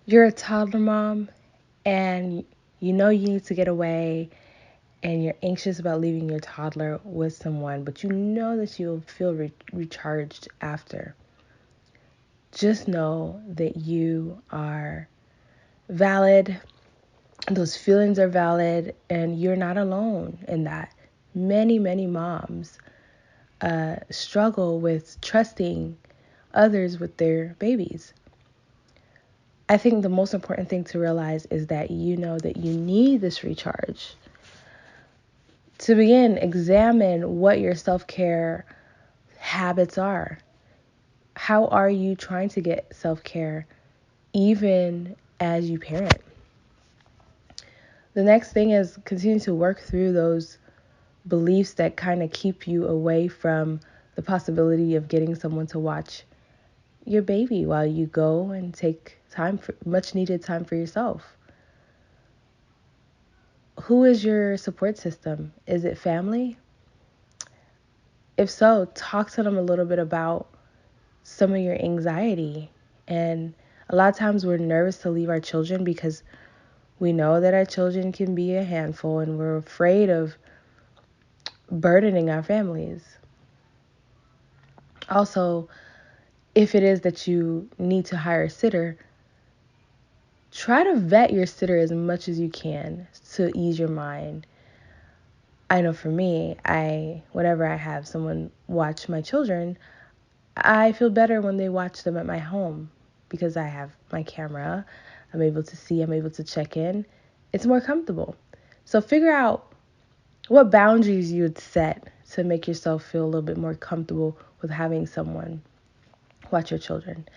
You're a toddler mom and you know you need to get away and you're anxious about leaving your toddler with someone, but you know that you'll feel recharged after. Just know that you are valid, those feelings are valid, and you're not alone in that. Many moms struggle with trusting others with their babies. I think the most important thing to realize is that you know that you need this recharge. To begin, examine what your self-care habits are. How are you trying to get self-care even as you parent? The next thing is continue to work through those beliefs that kind of keep you away from the possibility of getting someone to watch your baby while you go and take time for much needed time for yourself. Who is your support system? Is it family? If so, talk to them a little bit about some of your anxiety. And a lot of times we're nervous to leave our children because we know that our children can be a handful and we're afraid of burdening our families. Also, if it is that you need to hire a sitter, try to vet your sitter as much as you can to ease your mind. I know for me, whenever I have someone watch my children, I feel better when they watch them at my home because I have my camera. I'm able to see, I'm able to check in. It's more comfortable. So figure out what boundaries you would set to make yourself feel a little bit more comfortable with having someone watch your children.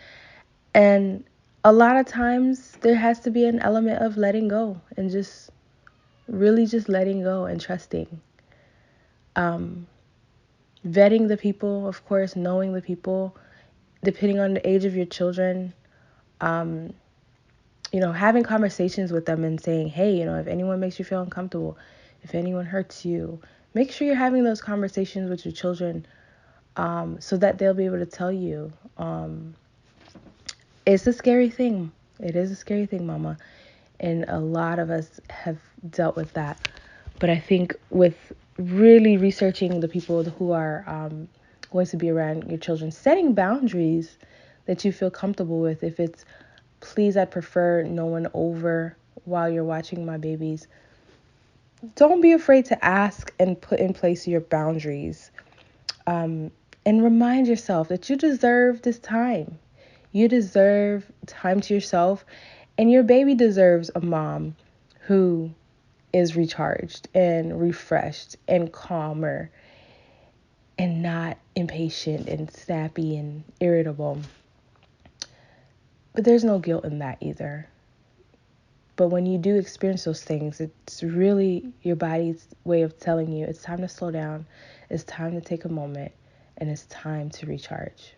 And a lot of times there has to be an element of letting go and just really just letting go and trusting. Um, Vetting the people, of course, knowing the people, depending on the age of your children, um, having conversations with them and saying, hey, if anyone makes you feel uncomfortable, if anyone hurts you, make sure you're having those conversations with your children so that they'll be able to tell you. It's a scary thing. It is a scary thing, Mama. And a lot of us have dealt with that. But I think with really researching the people who are going to be around your children, setting boundaries that you feel comfortable with. If it's, please, I'd prefer no one over while you're watching my babies. Don't be afraid to ask and put in place your boundaries. And remind yourself that you deserve this time. You deserve time to yourself, and your baby deserves a mom who is recharged and refreshed and calmer and not impatient and snappy and irritable. But there's no guilt in that either. But when you do experience those things, it's really your body's way of telling you it's time to slow down, it's time to take a moment, and it's time to recharge.